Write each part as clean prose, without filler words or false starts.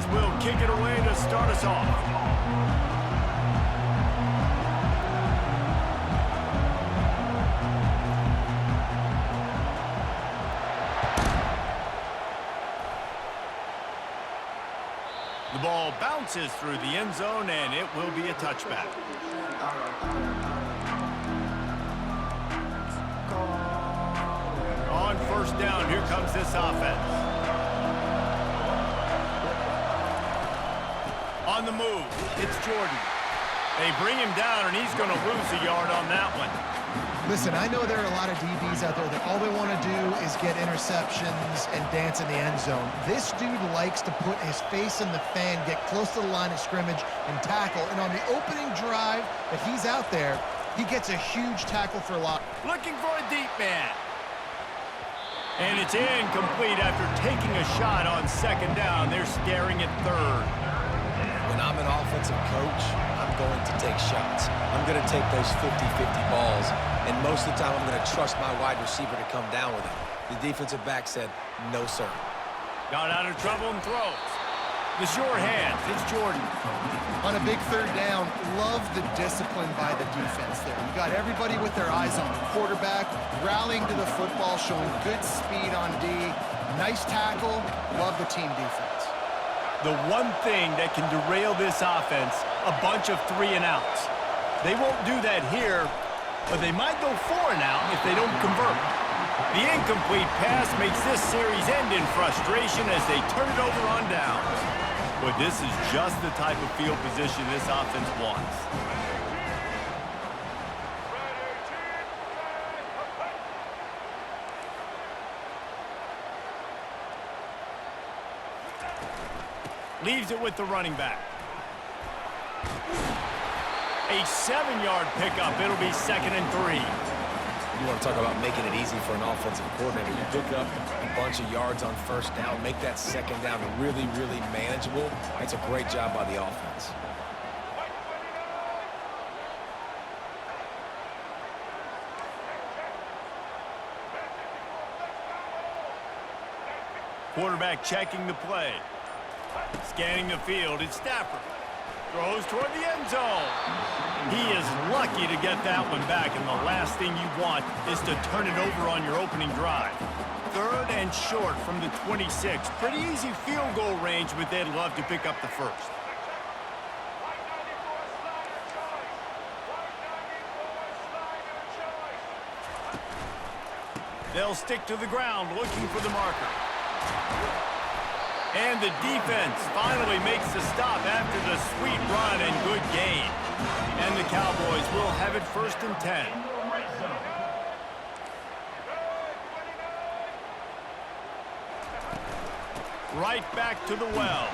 Cowboys will kick it away to start us off. The ball bounces through the end zone, and it will be a touchback. On first down, here comes this offense. On the move, it's Jordan. They bring him down, and he's going to lose a yard on that one. Listen, I know there are a lot of DBs out there that all they want to do is get interceptions and dance in the end zone. This dude likes to put his face in the fan, get close to the line of scrimmage, and tackle. And on the opening drive that he's out there, he gets a huge tackle for a loss. Looking for a deep man. And it's incomplete after taking a shot on second down. They're staring at third. When I'm an offensive coach, I'm going to take shots. I'm going to take those 50-50 balls, and most of the time I'm going to trust my wide receiver to come down with it. The defensive back said, no, sir. Got out of trouble and throws. The short hands, it's Jordan. On a big third down, love the discipline by the defense there. You got everybody with their eyes on the quarterback, rallying to the football, showing good speed on D. Nice tackle. Love the team defense. The one thing that can derail this offense, a bunch of 3-and-outs. They won't do that here, but they might go 4-and-out if they don't convert. The incomplete pass makes this series end in frustration as they turn it over on downs. But this is just the type of field position this offense wants. Leaves it with the running back. A 7-yard pickup. It'll be 2nd and 3. You want to talk about making it easy for an offensive coordinator. You pick up a bunch of yards on first down, make that second down really, really manageable. That's a great job by the offense. Quarterback checking the play. Scanning the field, it's Stafford. Throws toward the end zone. He is lucky to get that one back, and the last thing you want is to turn it over on your opening drive. 3rd and short from the 26. Pretty easy field goal range, but they'd love to pick up the first. They'll stick to the ground looking for the marker. And the defense finally makes the stop after the sweet run and good gain. And the Cowboys will have it 1st and 10. Right back to the well.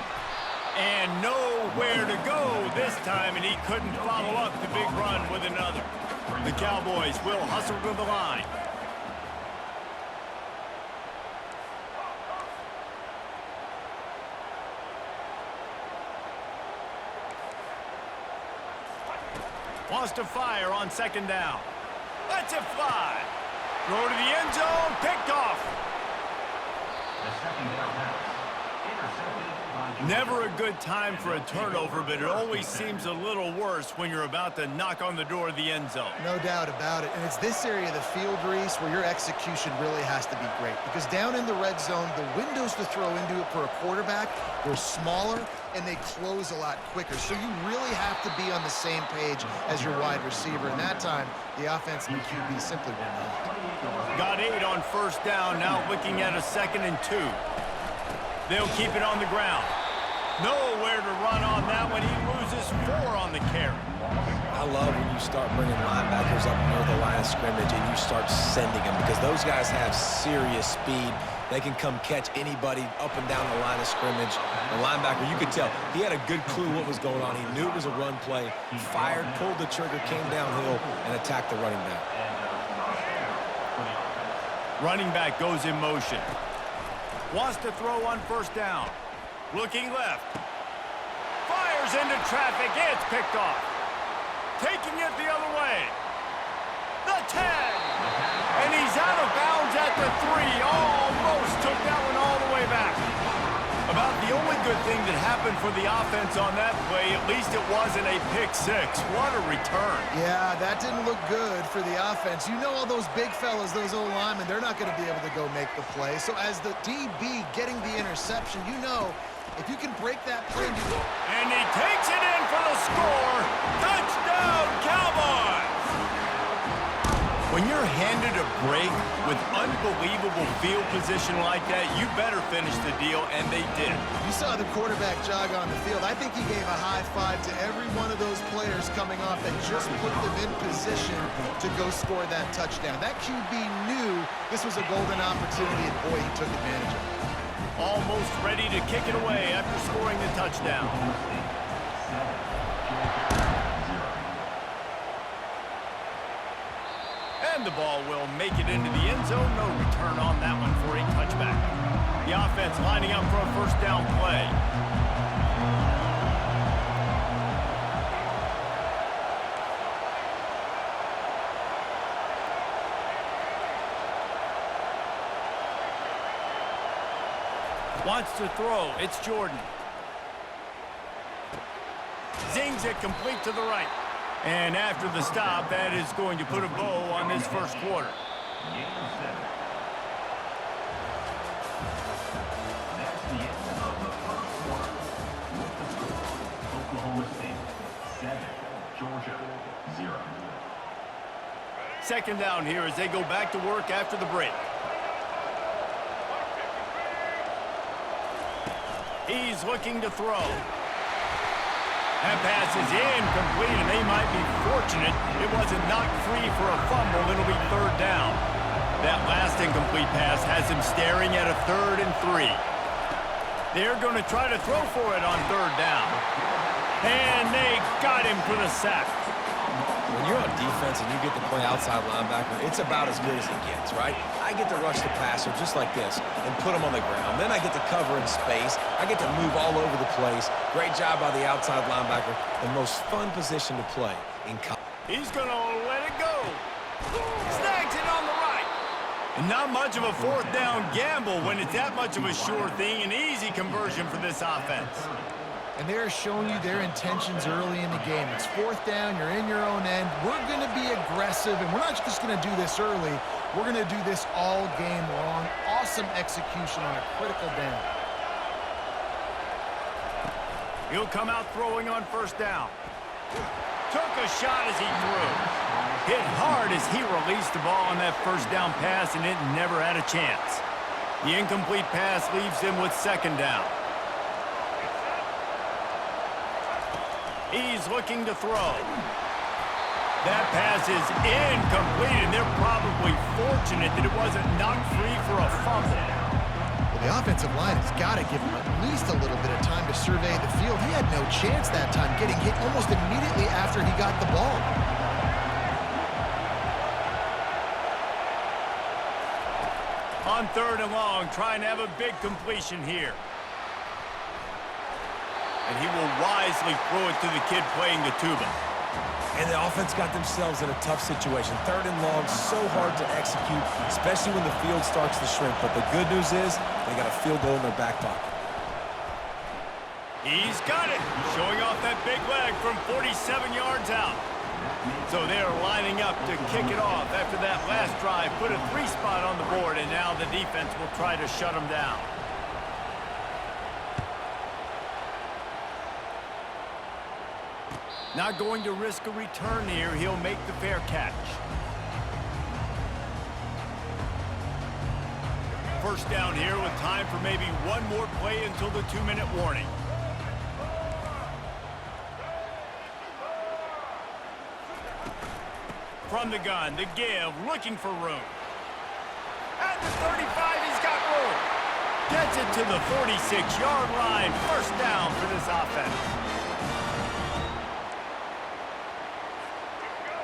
And nowhere to go this time, and he couldn't follow up the big run with another. The Cowboys will hustle to the line. Wants to fire on 2nd down. Lets it fly. Throw to the end zone. Picked off. Never a good time for a turnover, but it always seems a little worse when you're about to knock on the door of the end zone. No doubt about it. And it's this area of the field, Reese, where your execution really has to be great. Because down in the red zone, the windows to throw into it for a quarterback, they're smaller and they close a lot quicker. So you really have to be on the same page as your wide receiver. And that time, the offense and the QB simply were not. Got 8 on first down, now looking at a 2nd and 2. They'll keep it on the ground. Nowhere to run on that one. He loses 4 on the carry. I love when you start bringing linebackers up near the line of scrimmage and you start sending them, because those guys have serious speed. They can come catch anybody up and down the line of scrimmage. The linebacker, you could tell, he had a good clue what was going on. He knew it was a run play, fired, pulled the trigger, came downhill, and attacked the running back. Running back goes in motion. Wants to throw on first down. Looking left. Fires into traffic. It's picked off. Taking it the other way. The 10. And he's out of bounds at the 3. Almost took that one all the way back. About the only good thing that happened for the offense on that play, at least it wasn't a pick six. What a return. Yeah, that didn't look good for the offense. You know all those big fellas, those O-linemen, they're not going to be able to go make the play. So as the DB getting the interception, you know if you can break that play. And he takes it in for the score. Touchdown, Cowboys! When you're handed a break with unbelievable field position like that, you better finish the deal, and they did. You saw the quarterback jog on the field. I think he gave a high five to every one of those players coming off that just put them in position to go score that touchdown. That QB knew this was a golden opportunity, and boy, he took advantage of it. Almost ready to kick it away after scoring the touchdown. And the ball will make it into the end zone. No return on that one for a touchback. The offense lining up for a first down play. Wants to throw. It's Jordan. Zings it complete to the right. And after the stop, that is going to put a bow on this first quarter. Oklahoma State 7, Georgia 0. Second down here as they go back to work after the break. He's looking to throw. That pass is incomplete, and they might be fortunate it wasn't knocked free for a fumble. It'll be third down. That last incomplete pass has him staring at a 3rd and 3. They're going to try to throw for it on third down. And they got him for the sack. When you're on defense and you get to play outside linebacker, it's about as good as it gets, right? I get to rush the passer just like this and put him on the ground. Then I get to cover in space. I get to move all over the place. Great job by the outside linebacker. The most fun position to play in college. He's going to let it go. Snags it on the right. And not much of a fourth down gamble when it's that much of a sure thing. An easy conversion for this offense. And they're showing you their intentions early in the game. It's fourth down, you're in your own end. We're going to be aggressive, and we're not just going to do this early. We're going to do this all game long. Awesome execution on a critical down. He'll come out throwing on first down. Took a shot as he threw. Hit hard as he released the ball on that first down pass, and it never had a chance. The incomplete pass leaves him with second down. He's looking to throw. That pass is incomplete, and they're probably fortunate that it wasn't knocked free for a fumble. Well, the offensive line has got to give him at least a little bit of time to survey the field. He had no chance that time, getting hit almost immediately after he got the ball. On third and long, trying to have a big completion here. And he will wisely throw it to the kid playing the tuba. And the offense got themselves in a tough situation. Third and long, so hard to execute, especially when the field starts to shrink. But the good news is they got a field goal in their back pocket. He's got it, showing off that big leg from 47 yards out. So they're lining up to kick it off after that last drive. Put a 3-spot on the board, and now the defense will try to shut them down. Not going to risk a return here. He'll make the fair catch. First down here with time for maybe one more play until the 2-minute warning. From the gun, the give, looking for room. At the 35, he's got room. Gets it to the 46-yard line. First down for this offense.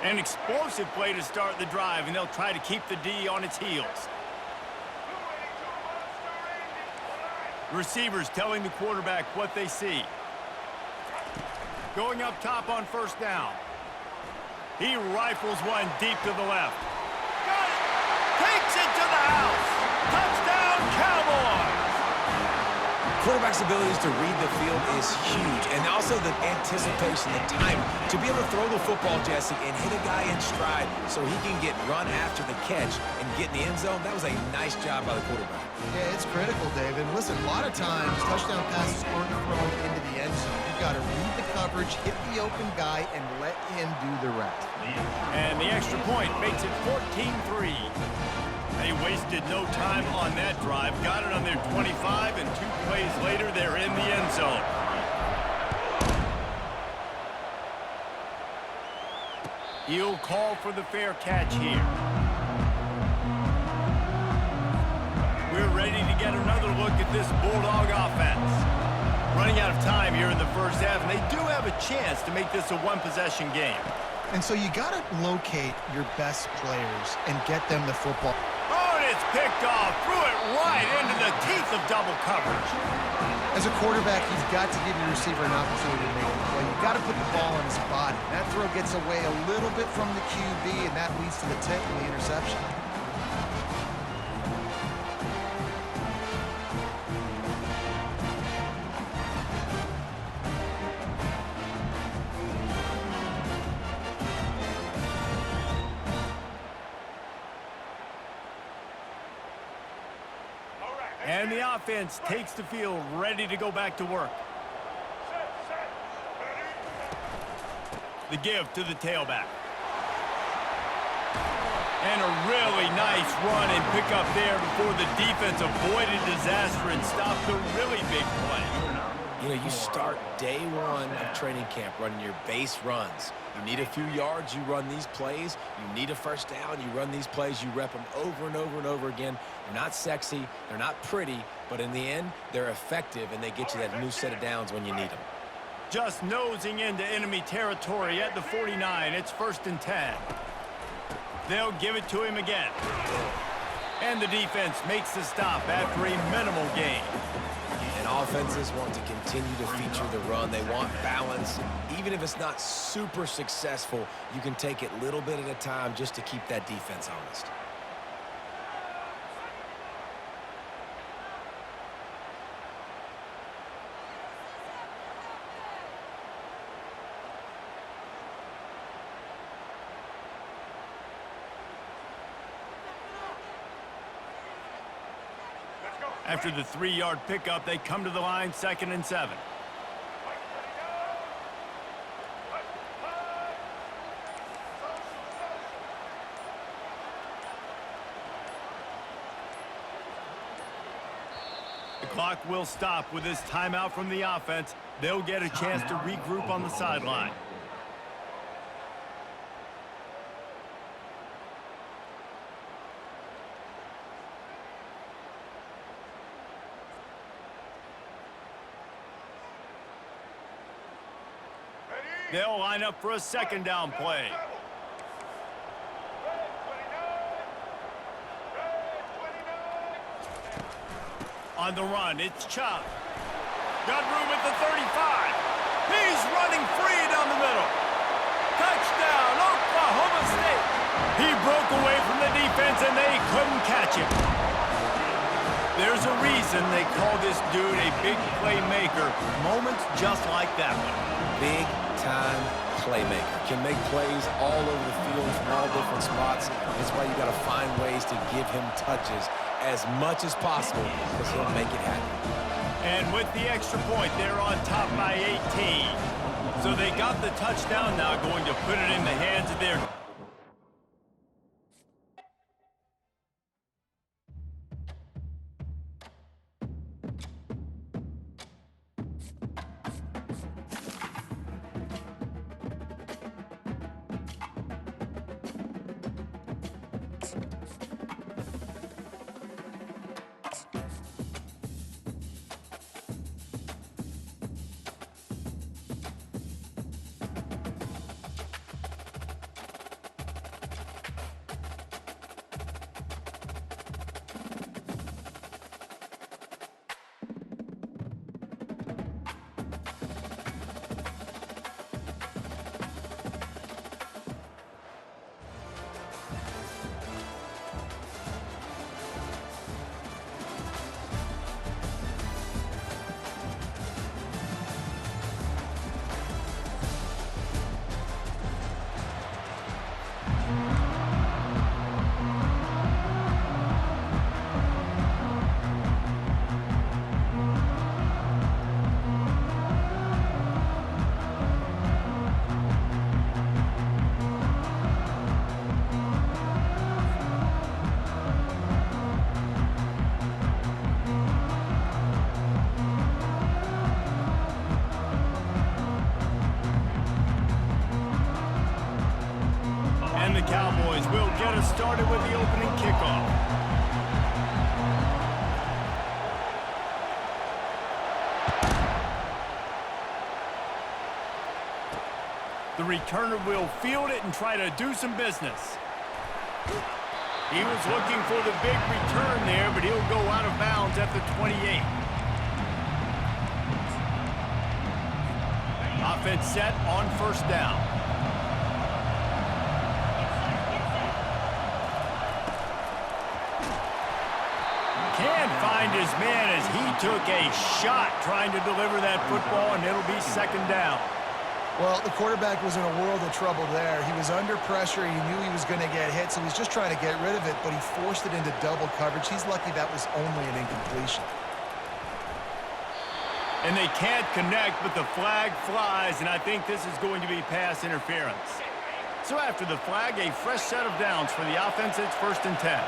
An explosive play to start the drive, and they'll try to keep the D on its heels. Receivers telling the quarterback what they see. Going up top on first down. He rifles one deep to the left. Got it! Takes it to the house! Touchdown, Cowboys! quarterback's abilities to read the field is huge, and also the anticipation, the time to be able to throw the football, Jesse, and hit a guy in stride so he can get run after the catch and get in the end zone. That was a nice job by the quarterback. Yeah, it's critical, David. Listen, a lot of times touchdown passes aren't thrown into the end zone. You've got to read the coverage, hit the open guy, and let him do the rest. And the extra point makes it 14-3. They wasted no time on that drive. Got it on their 25, and 2 plays later, they're in the end zone. He'll call for the fair catch here. We're ready to get another look at this Bulldog offense. Running out of time here in the first half, and they do have a chance to make this a one-possession game. And so you got to locate your best players and get them the football. Oh, and it's picked off. Threw it right into the teeth of double coverage. As a quarterback, you've got to give your receiver an opportunity to make a play. You've got to put the ball on his body. That throw gets away a little bit from the QB, and that leads to the tip and the interception. And the offense takes the field, ready to go back to work. The give to the tailback. And a really nice run and pick up there before the defense avoided disaster and stopped the really big play. You know, you start day one of training camp running your base runs. You need a few yards, you run these plays. You need a first down, you run these plays. You rep them over and over and over again. They're not sexy, they're not pretty, but in the end, they're effective, and they get you that new set of downs when you need them. Just nosing into enemy territory at the 49. It's 1st and 10. They'll give it to him again. And the defense makes the stop after a minimal gain. And offenses want to continue to feature the run. They want balance. Even if it's not super successful, you can take it little bit at a time just to keep that defense honest. After the 3-yard pickup, they come to the line, 2nd and 7. The clock will stop with this timeout from the offense. They'll get a chance to regroup on the sideline. They'll line up for a 2nd down play. On the run, it's Chubb. Got room at the 35. He's running free down the middle. Touchdown, Oklahoma State. He broke away from the defense, and they couldn't catch him. There's a reason they call this dude a big playmaker. Moments just like that one. Big-time playmaker. Can make plays all over the field from all different spots. That's why you got to find ways to give him touches as much as possible, because he'll make it happen. And with the extra point, they're on top by 18. So they got the touchdown, now going to put it in the hands of their... Cowboys will get us started with the opening kickoff. The returner will field it and try to do some business. He was looking for the big return there, but he'll go out of bounds at the 28. Offense set on first down. Can't find his man as he took a shot trying to deliver that football, and it'll be second down. Well, the quarterback was in a world of trouble there. He was under pressure. He knew he was going to get hit, so he's just trying to get rid of it, but he forced it into double coverage. He's lucky that was only an incompletion. And they can't connect, but the flag flies, and I think this is going to be pass interference. So after the flag, a fresh set of downs for the offense. It's 1st and 10.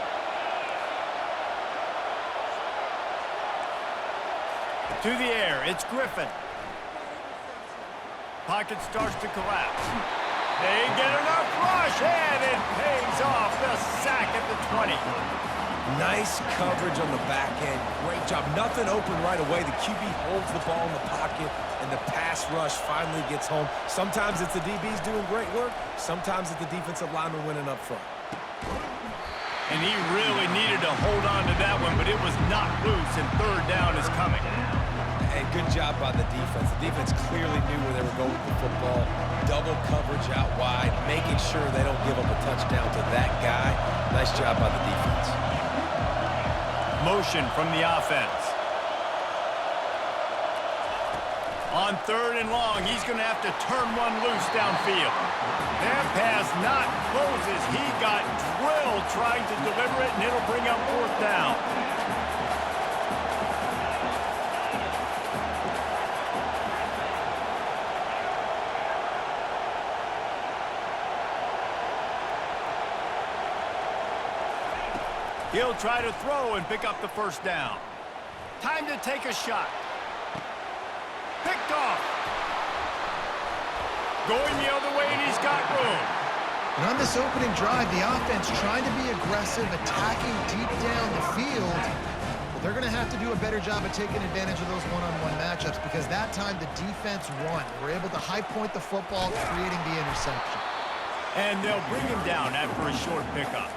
To the air, it's Griffin. Pocket starts to collapse. They get enough rush, and it pays off. The sack at the 20. Nice coverage on the back end. Great job. Nothing open right away. The QB holds the ball in the pocket, and the pass rush finally gets home. Sometimes it's the DBs doing great work. Sometimes it's the defensive lineman winning up front. And he really needed to hold on to that one, but it was not loose, and third down is coming. And good job by the defense. The defense clearly knew where they were going with the football. Double coverage out wide, making sure they don't give up a touchdown to that guy. Nice job by the defense. Motion from the offense. On 3rd and long, he's going to have to turn one loose downfield. That pass not closes. He got drilled trying to deliver it, and it'll bring up 4th down. He'll try to throw and pick up the 1st down. Time to take a shot. Picked off. Going the other way, and he's got room. And on this opening drive, the offense trying to be aggressive, attacking deep down the field. But they're going to have to do a better job of taking advantage of those one-on-one matchups, because that time the defense won. They were able to high point the football, creating the interception. And they'll bring him down after a short pickup.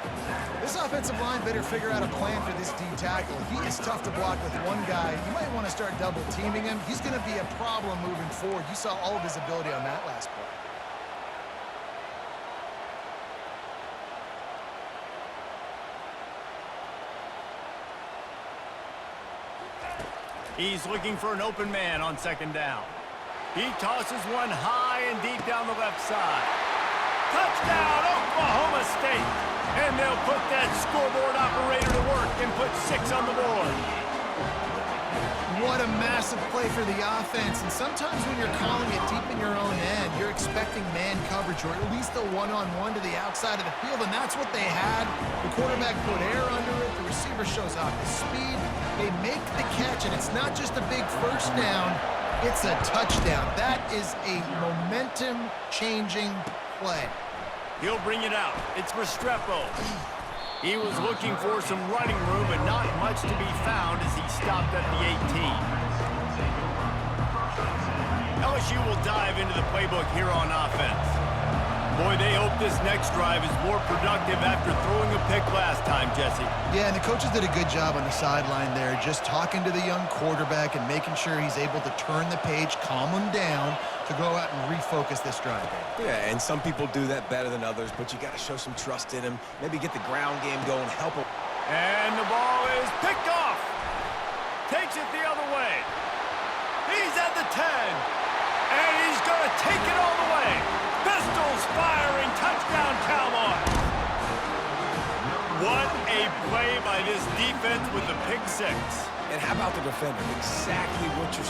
This offensive line better figure out a plan for this D tackle. He is tough to block with one guy. You might want to start double teaming him. He's going to be a problem moving forward. You saw all of his ability on that last play. He's looking for an open man on 2nd down. He tosses one high and deep down the left side. Touchdown, Oklahoma State! And they'll put that scoreboard operator to work and put 6 on the board. What a massive play for the offense. And sometimes when you're calling it deep in your own end, you're expecting man coverage or at least a one-on-one to the outside of the field, and that's what they had. The quarterback put air under it. The receiver shows off his speed. They make the catch, and it's not just a big 1st down. It's a touchdown. That is a momentum-changing play. He'll bring it out. It's Restrepo. He was looking for some running room, but not much to be found as he stopped at the 18. LSU will dive into the playbook here on offense. Boy, they hope this next drive is more productive after throwing a pick last time, Jesse. Yeah, and the coaches did a good job on the sideline there, just talking to the young quarterback and making sure he's able to turn the page, calm him down, to go out and refocus this drive. Yeah, and some people do that better than others, but you got to show some trust in him. Maybe get the ground game going, help him. And the ball is picked off. Takes it the other way. He's at the 10. And he's going to take it all the way. Pistols firing. Touchdown, Cowboys. What a play by this defense with the pick 6. And how about the defender? Exactly what you're